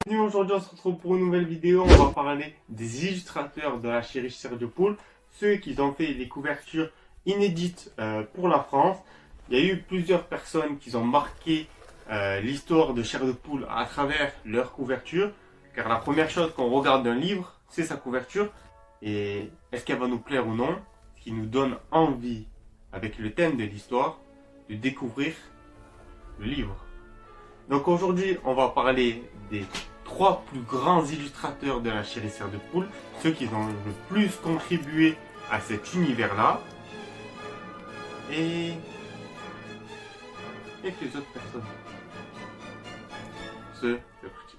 Aujourd'hui, on se retrouve pour une nouvelle vidéo. On va parler des illustrateurs de la série Chair de Poule, ceux qui ont fait des couvertures inédites pour la France. Il y a eu plusieurs personnes qui ont marqué l'histoire de Chair de Poule à travers leur couverture, car la première chose qu'on regarde d'un livre, c'est sa couverture. Et est-ce qu'elle va nous plaire ou non? Ce qui nous donne envie, avec le thème de l'histoire, de découvrir le livre. Donc aujourd'hui, on va parler des 3 plus grands illustrateurs de la série Chair de Poule, ceux qui ont le plus contribué à cet univers-là, et quelques autres personnes. C'est parti.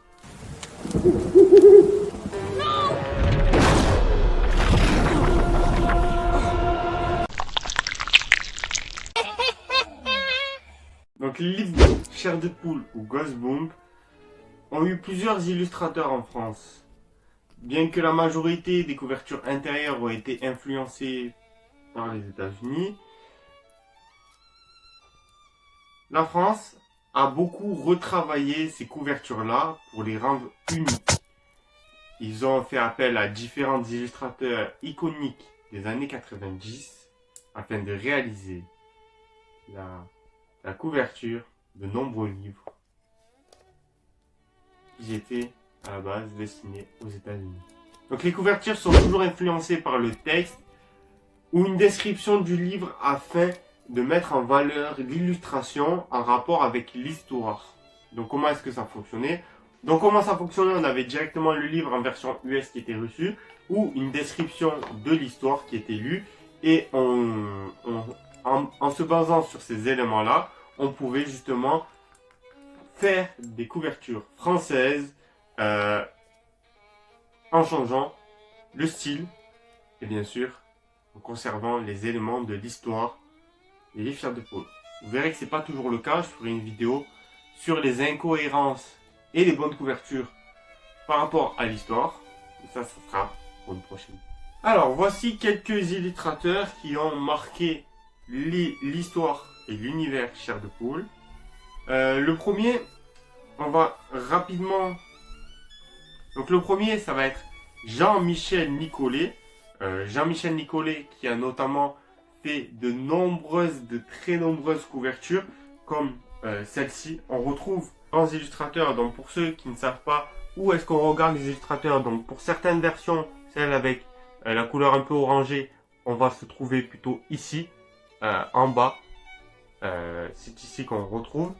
Donc les livres Chair de Poule ou Ghostbump ont eu plusieurs illustrateurs en France. Bien que la majorité des couvertures intérieures ont été influencées par les États-Unis, la France a beaucoup retravaillé ces couvertures-là pour les rendre uniques. Ils ont fait appel à différents illustrateurs iconiques des années 90 afin de réaliser la couverture de nombreux livres qui étaient à la base destinés aux États-Unis. Donc les couvertures sont toujours influencées par le texte ou une description du livre afin de mettre en valeur l'illustration en rapport avec l'histoire. Donc comment est-ce que ça fonctionnait? Donc comment ça fonctionnait? On avait directement le livre en version US qui était reçu ou une description de l'histoire qui était lue, et en se basant sur ces éléments-là, on pouvait justement faire des couvertures françaises en changeant le style et bien sûr en conservant les éléments de l'histoire des livres Chair de Poule. Vous verrez que c'est pas toujours le cas. Je ferai une vidéo sur les incohérences et les bonnes couvertures par rapport à l'histoire. Ça sera pour une prochaine. Alors voici quelques illustrateurs qui ont marqué l'histoire et l'univers Chair de Poule. Le premier, on va rapidement... Donc le premier, ça va être Jean-Michel Nicollet. Jean-Michel Nicollet qui a notamment fait de très nombreuses couvertures comme celle-ci. On retrouve grands illustrateurs, donc pour ceux qui ne savent pas où est-ce qu'on regarde les illustrateurs, donc pour certaines versions, celle avec la couleur un peu orangée, on va se trouver plutôt ici, en bas. C'est ici qu'on retrouve.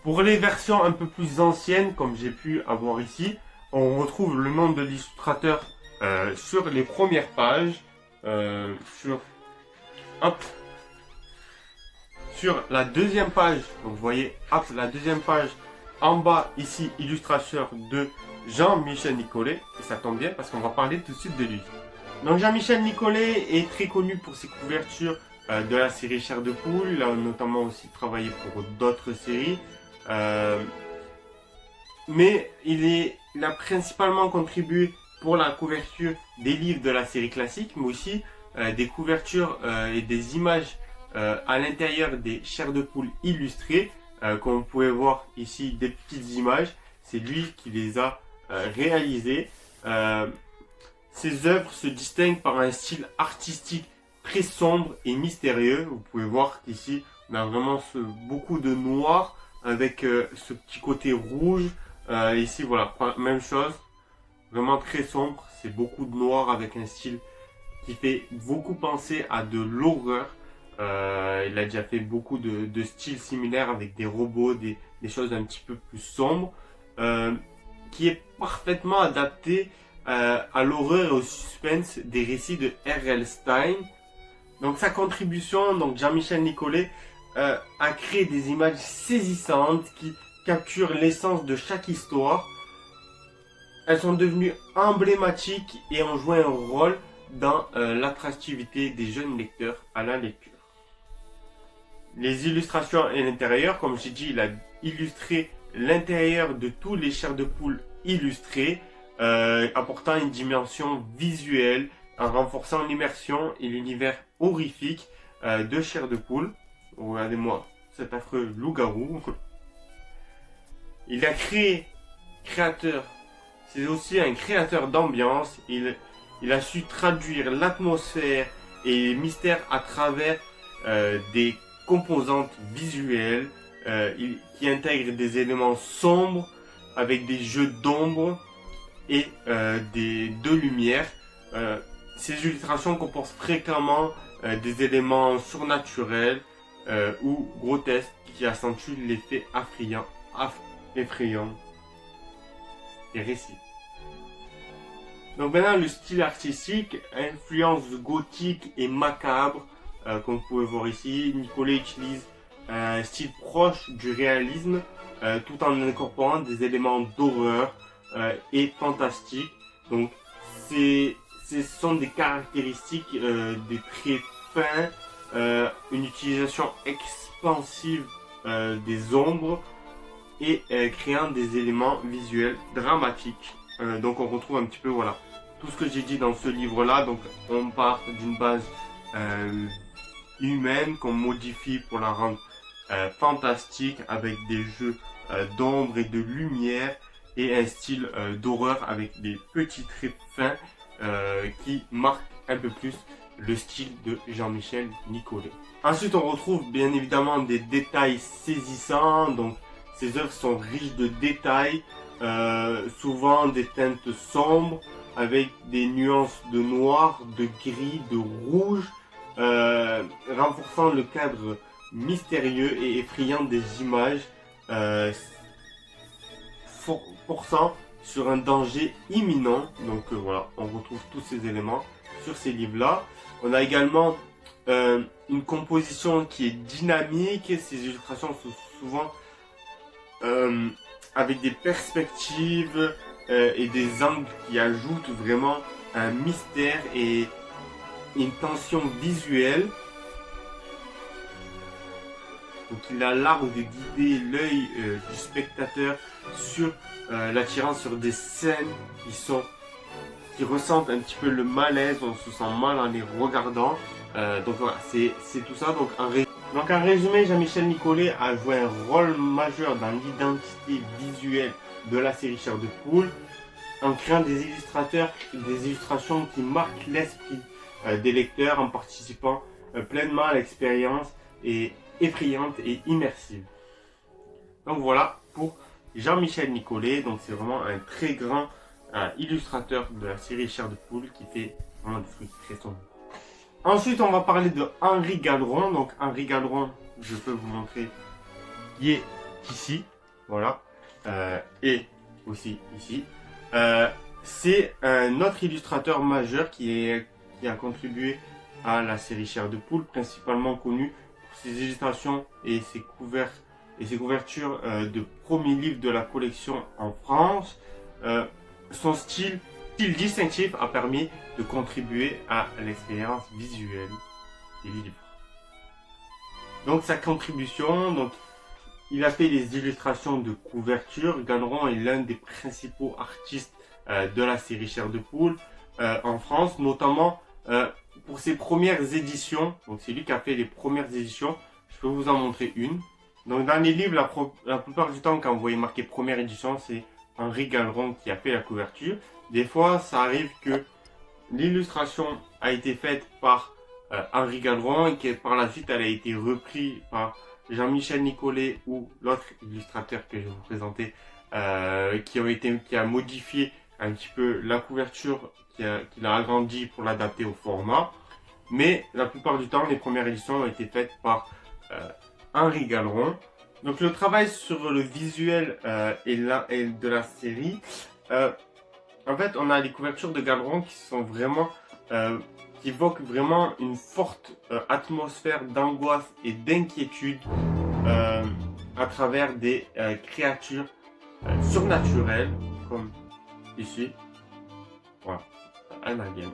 Pour les versions un peu plus anciennes, comme j'ai pu avoir ici, on retrouve le nom de l'illustrateur sur les premières pages. Sur la deuxième page, donc vous voyez, hop, la deuxième page, en bas ici, illustration de Jean-Michel Nicollet. Et ça tombe bien parce qu'on va parler tout de suite de lui. Donc Jean-Michel Nicollet est très connu pour ses couvertures de la série Chair de Poule. Il a notamment aussi travaillé pour d'autres séries. Mais il a principalement contribué pour la couverture des livres de la série classique, mais aussi des couvertures et des images à l'intérieur des Chairs de Poule illustrées. Comme vous pouvez voir ici, des petites images. C'est lui qui les a réalisées. Ses œuvres se distinguent par un style artistique très sombre et mystérieux. Vous pouvez voir qu'ici, on a vraiment beaucoup de noir avec ce petit côté rouge. Ici, voilà, même chose. Vraiment très sombre. C'est beaucoup de noir avec un style qui fait beaucoup penser à de l'horreur. Il a déjà fait beaucoup de styles similaires avec des robots, des choses un petit peu plus sombres. Qui est parfaitement adapté à l'horreur et au suspense des récits de R.L. Stein. Donc sa contribution, donc Jean-Michel Nicollet, a créé des images saisissantes qui capturent l'essence de chaque histoire. Elles sont devenues emblématiques et ont joué un rôle dans l'attractivité des jeunes lecteurs à la lecture. Les illustrations et l'intérieur, comme j'ai dit, il a illustré l'intérieur de tous les Chairs de Poule illustrées, apportant une dimension visuelle, en renforçant l'immersion et l'univers horrifique de Chair de Poule. Regardez-moi cet affreux loup-garou. Il a créateur, c'est aussi un créateur d'ambiance. Il a su traduire l'atmosphère et les mystères à travers des composantes visuelles qui intègrent des éléments sombres avec des jeux d'ombre et de lumière. Ces illustrations comportent fréquemment des éléments surnaturels ou grotesques qui accentuent l'effet effrayant des récits. Donc maintenant, le style artistique, influence gothique et macabre, comme vous pouvez voir ici. Nicolet utilise un style proche du réalisme, tout en incorporant des éléments d'horreur et fantastique. Donc ce sont des caractéristiques, des traits fins, une utilisation expansive des ombres et créant des éléments visuels dramatiques. Donc on retrouve un petit peu voilà tout ce que j'ai dit dans ce livre là. Donc on part d'une base humaine qu'on modifie pour la rendre fantastique avec des jeux d'ombre et de lumière et un style d'horreur avec des petits traits fins qui marquent un peu plus le style de Jean-Michel Nicolet. Ensuite on retrouve bien évidemment des détails saisissants. Donc ces œuvres sont riches de détails, souvent des teintes sombres avec des nuances de noir, de gris, de rouge, renforçant le cadre mystérieux et effrayant des images, forçant sur un danger imminent. Donc voilà, on retrouve tous ces éléments sur ces livres-là. On a également une composition qui est dynamique. Ces illustrations sont souvent avec des perspectives et des angles qui ajoutent vraiment un mystère et une tension visuelle. Donc il a l'art de guider l'œil du spectateur sur l'attirant sur des scènes qui ressentent un petit peu le malaise. On se sent mal en les regardant. Donc voilà, c'est tout ça. Donc en résumé, Jean-Michel Nicolet a joué un rôle majeur dans l'identité visuelle de la série Chair de Poule en créant des illustrations qui marquent l'esprit des lecteurs, en participant pleinement à l'expérience et effrayante et immersive. Donc voilà pour Jean-Michel Nicolet. Donc c'est vraiment un très grand illustrateur de la série Chair de Poule qui fait vraiment des trucs très sombres. Ensuite, on va parler de Henri Galeron. Donc, Henri Galeron, je peux vous montrer, qui est ici, voilà, et aussi ici. C'est un autre illustrateur majeur qui a contribué à la série Chair de Poule, principalement connu pour ses illustrations et ses couvertures de premiers livres de la collection en France. Son style distinctif a permis de contribuer à l'expérience visuelle des livres. Donc sa contribution, il a fait des illustrations de couverture. Galeron est l'un des principaux artistes de la série Chair de Poule en France, notamment pour ses premières éditions. Donc c'est lui qui a fait les premières éditions. Je peux vous en montrer une. Donc dans les livres, la plupart du temps, quand vous voyez marqué première édition, c'est Henri Galeron qui a fait la couverture. Des fois, ça arrive que l'illustration a été faite par Henri Galeron et que par la suite, elle a été reprise par Jean-Michel Nicolet ou l'autre illustrateur que je vais vous présenter, qui a modifié un petit peu la couverture, qu'il a agrandi pour l'adapter au format. Mais la plupart du temps, les premières éditions ont été faites par Henri Galeron. Donc le travail sur le visuel et de la série, en fait, on a les couvertures de Galeron qui sont vraiment, qui évoquent vraiment une forte atmosphère d'angoisse et d'inquiétude à travers des créatures surnaturelles, comme ici. Voilà, un alien.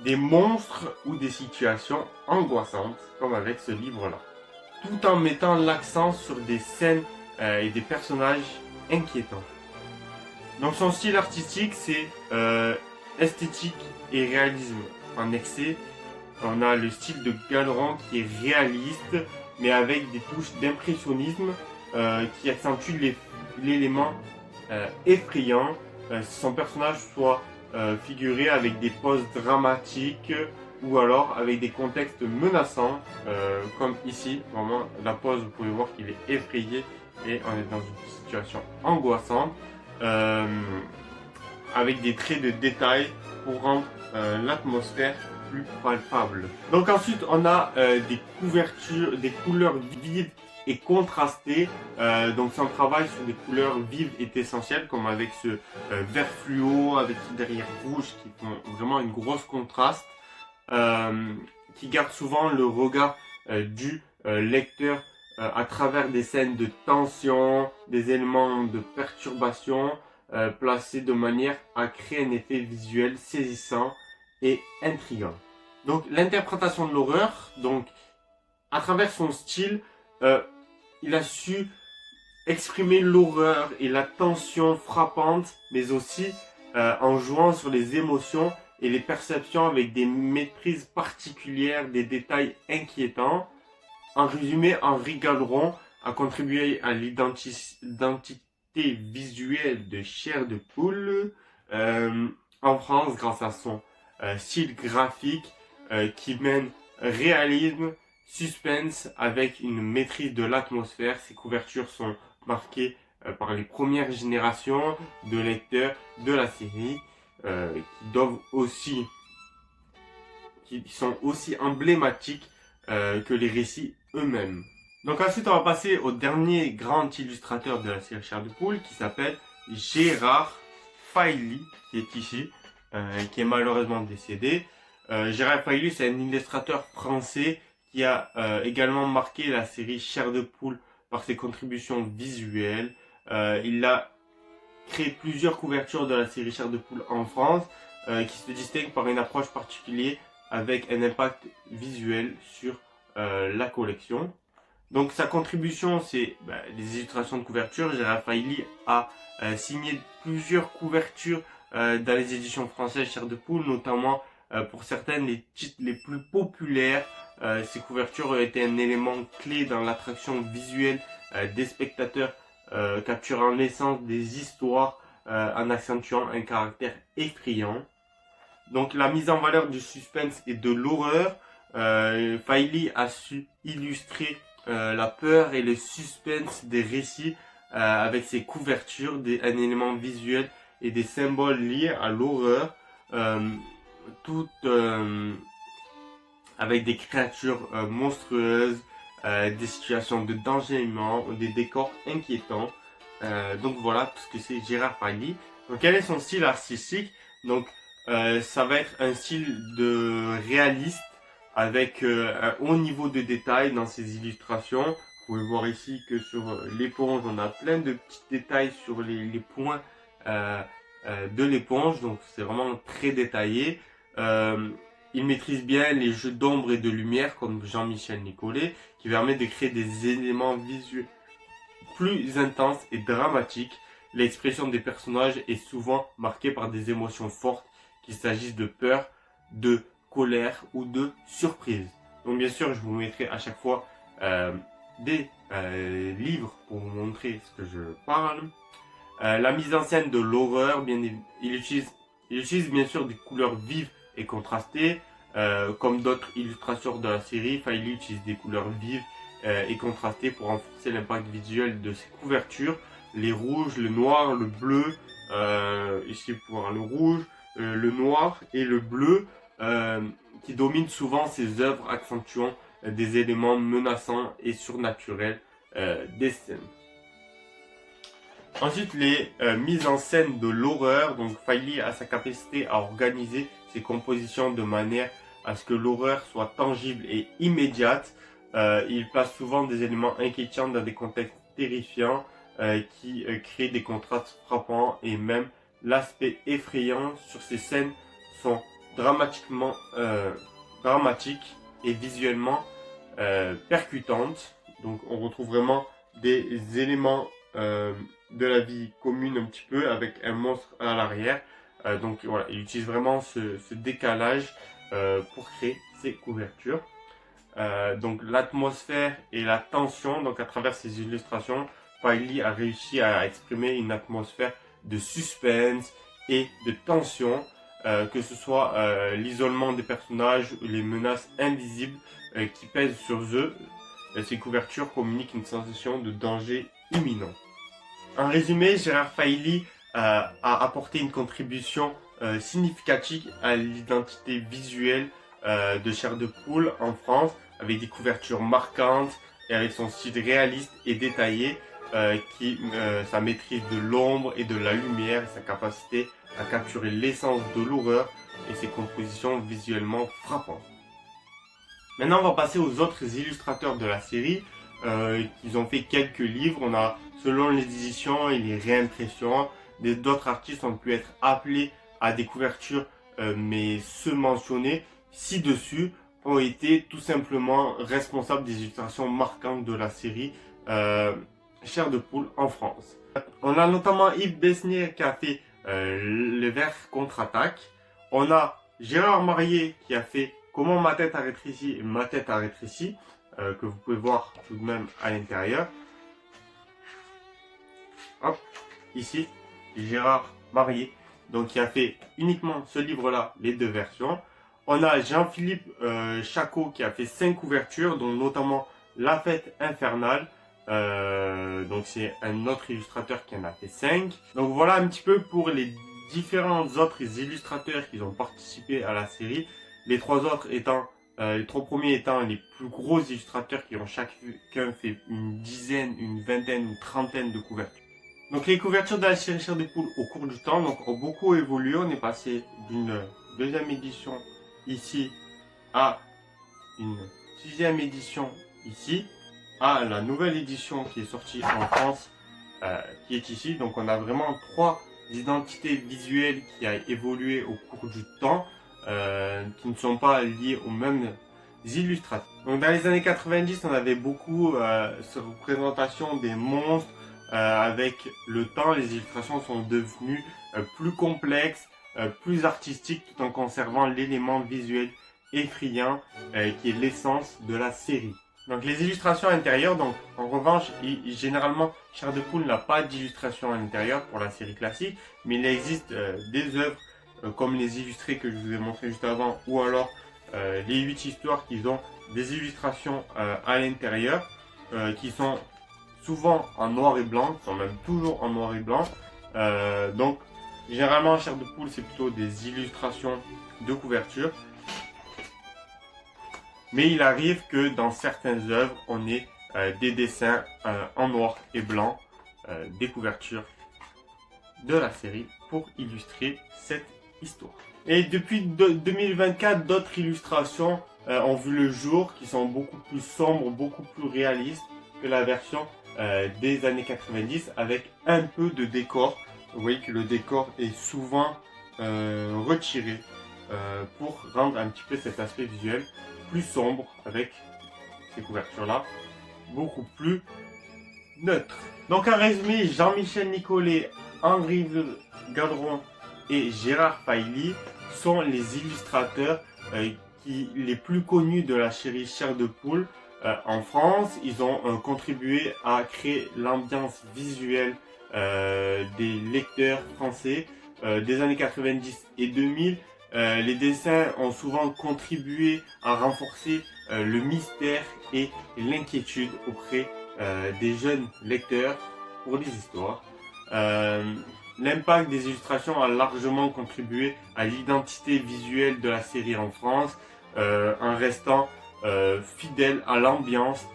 Des monstres ou des situations angoissantes, comme avec ce livre-là. Tout en mettant l'accent sur des scènes et des personnages inquiétant. Donc son style artistique, c'est esthétique et réalisme en excès. On a le style de Galeron qui est réaliste, mais avec des touches d'impressionnisme qui accentuent l'élément effrayant. Son personnage soit figuré avec des poses dramatiques ou alors avec des contextes menaçants, comme ici. Vraiment, la pose, vous pouvez voir qu'il est effrayé et on est dans une situation angoissante, avec des traits de détail pour rendre l'atmosphère plus palpable. Donc ensuite, on a des couvertures, des couleurs vives et contrastées. Donc son travail sur des couleurs vives est essentiel, comme avec ce vert fluo, avec ce derrière rouge qui font vraiment une grosse contraste, qui garde souvent le regard du lecteur à travers des scènes de tension, des éléments de perturbation, placés de manière à créer un effet visuel saisissant et intriguant. Donc l'interprétation de l'horreur, donc à travers son style, il a su exprimer l'horreur et la tension frappante, mais aussi en jouant sur les émotions et les perceptions avec des maîtrises particulières, des détails inquiétants. En résumé, Henri Galeron a contribué à l'identité visuelle de Chair de Poule en France grâce à son style graphique qui mène réalisme, suspense avec une maîtrise de l'atmosphère. Ses couvertures sont marquées par les premières générations de lecteurs de la série qui sont aussi emblématiques que les récits eux-mêmes. Donc ensuite, on va passer au dernier grand illustrateur de la série Chair de Poule qui s'appelle Gérard Failly, qui est ici, qui est malheureusement décédé. Gérard Failly, c'est un illustrateur français qui a également marqué la série Chair de Poule par ses contributions visuelles. Il a créé plusieurs couvertures de la série Chair de Poule en France qui se distinguent par une approche particulière avec un impact visuel sur la collection. Donc sa contribution, c'est les illustrations de couverture. Gérard Failly a signé plusieurs couvertures dans les éditions françaises Chair de Poule, notamment pour certaines les titres les plus populaires. Ces couvertures ont été un élément clé dans l'attraction visuelle des spectateurs, capturant l'essence des histoires en accentuant un caractère effrayant. Donc la mise en valeur du suspense et de l'horreur, Failly a su illustrer la peur et le suspense des récits avec ses couvertures, un élément visuel et des symboles liés à l'horreur, avec des créatures monstrueuses, des situations de danger immense, des décors inquiétants. Donc voilà tout ce que c'est Gérard Failly. Donc quel est son style artistique? Donc ça va être un style de réaliste avec un haut niveau de détail dans ses illustrations. Vous pouvez voir ici que sur l'éponge, on a plein de petits détails sur les points de l'éponge. Donc c'est vraiment très détaillé. Il maîtrise bien les jeux d'ombre et de lumière comme Jean-Michel Nicolet, qui permet de créer des éléments visuels plus intenses et dramatiques. L'expression des personnages est souvent marquée par des émotions fortes, qu'il s'agisse de peur, de colère ou de surprise. Donc bien sûr, je vous mettrai à chaque fois des livres pour vous montrer ce que je parle. La mise en scène de l'horreur, il utilise bien sûr des couleurs vives et contrastées, comme d'autres illustrateurs de la série. Failly utilise des couleurs vives et contrastées pour renforcer l'impact visuel de ses couvertures. Les rouges, le noir, le bleu, ici pour voir le rouge, le noir et le bleu, qui dominent souvent ses œuvres, accentuant des éléments menaçants et surnaturels des scènes. Ensuite, les mises en scène de l'horreur. Donc Failly a sa capacité à organiser ses compositions de manière à ce que l'horreur soit tangible et immédiate. Il place souvent des éléments inquiétants dans des contextes terrifiants qui créent des contrastes frappants, et même l'aspect effrayant sur ces scènes sont dramatiques et visuellement percutantes. Donc on retrouve vraiment des éléments de la vie commune un petit peu avec un monstre à l'arrière. Donc voilà, il utilise vraiment ce décalage pour créer ses couvertures. donc l'atmosphère et la tension. Donc à travers ces illustrations, Filey a réussi à exprimer une atmosphère de suspense et de tension, que ce soit l'isolement des personnages ou les menaces invisibles qui pèsent sur eux. Ces couvertures communiquent une sensation de danger imminent. En résumé, Gérard Filey a apporté une contribution significative à l'identité visuelle de Chair de Poule en France, avec des couvertures marquantes et avec son style réaliste et détaillé, sa maîtrise de l'ombre et de la lumière, et sa capacité à capturer l'essence de l'horreur et ses compositions visuellement frappantes. Maintenant, on va passer aux autres illustrateurs de la série. Ils ont fait quelques livres. On a, selon les éditions et les réimpressions, d'autres artistes ont pu être appelés à des couvertures, mais ceux mentionnés ci-dessus ont été tout simplement responsables des illustrations marquantes de la série Chair de Poule en France. On a notamment Yves Besnier qui a fait Le Ver contre-attaque. On a Gérard Marier qui a fait Comment ma tête a rétréci et ma tête a rétréci, que vous pouvez voir tout de même à l'intérieur. Hop, ici, Gérard Marier, donc qui a fait uniquement ce livre-là, les deux versions. On a Jean-Philippe Chacot qui a fait 5 couvertures, dont notamment La Fête Infernale. Donc c'est un autre illustrateur qui en a fait 5. Donc voilà un petit peu pour les différents autres illustrateurs qui ont participé à la série. Les trois premiers étant les plus gros illustrateurs qui ont chacun fait une dizaine, une vingtaine, une trentaine de couvertures. Donc les couvertures de la série Chair de Poule au cours du temps ont beaucoup évolué. On est passé d'une deuxième édition ici à une 6e édition ici, à la nouvelle édition qui est sortie en France, qui est ici. Donc on a vraiment 3 identités visuelles qui a évolué au cours du temps, qui ne sont pas liées aux mêmes illustrateurs. Donc dans les années 90, on avait beaucoup cette représentation des monstres. Avec le temps, les illustrations sont devenues plus complexes, plus artistiques, tout en conservant l'élément visuel effrayant qui est l'essence de la série. Donc les illustrations intérieures, donc en revanche, généralement Chair de Poule n'a pas d'illustration à l'intérieur pour la série classique, mais il existe des œuvres comme les illustrés que je vous ai montré juste avant, ou alors les 8 histoires qui ont des illustrations à l'intérieur, qui sont souvent en noir et blanc, qui sont même toujours en noir et blanc. Donc généralement Chair de Poule c'est plutôt des illustrations de couverture. Mais il arrive que dans certaines œuvres, on ait des dessins en noir et blanc, des couvertures de la série pour illustrer cette histoire. Et depuis 2024, d'autres illustrations ont vu le jour qui sont beaucoup plus sombres, beaucoup plus réalistes que la version des années 90 avec un peu de décor. Vous voyez que le décor est souvent retiré pour rendre un petit peu cet aspect visuel plus sombre avec ces couvertures là beaucoup plus neutres. Donc en résumé, Jean-Michel Nicollet, Henri Gadron et Gérard Filey sont les illustrateurs les plus connus de la série Chair de Poule en France. Ils ont contribué à créer l'ambiance visuelle des lecteurs français des années 90 et 2000. Les dessins ont souvent contribué à renforcer le mystère et l'inquiétude auprès des jeunes lecteurs pour les histoires. L'impact des illustrations a largement contribué à l'identité visuelle de la série en France, en restant fidèle à l'ambiance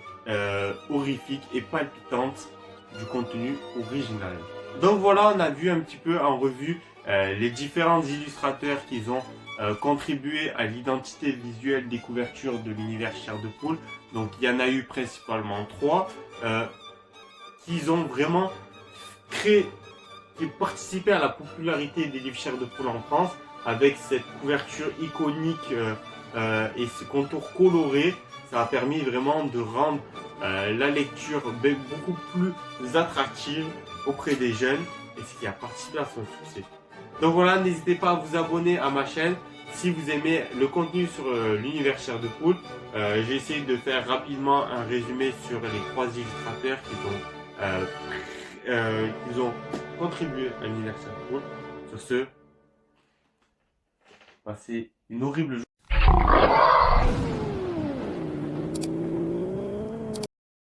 horrifique et palpitante du contenu original. Donc voilà, on a vu un petit peu en revue les différents illustrateurs qui ont contribué à l'identité visuelle des couvertures de l'univers Chair de Poule. Donc il y en a eu principalement 3 qui ont vraiment créé, qui participaient à la popularité des livres Chair de Poule en France avec cette couverture iconique et ce contour coloré. Ça a permis vraiment de rendre la lecture beaucoup plus attractive auprès des jeunes et ce qui a participé à son succès. Donc voilà, n'hésitez pas à vous abonner à ma chaîne. Si vous aimez le contenu sur l'univers Chair de Poule, j'ai essayé de faire rapidement un résumé sur les 3 illustrateurs qui ont contribué à l'univers Chair de Poule. Sur ce, passez une horrible journée.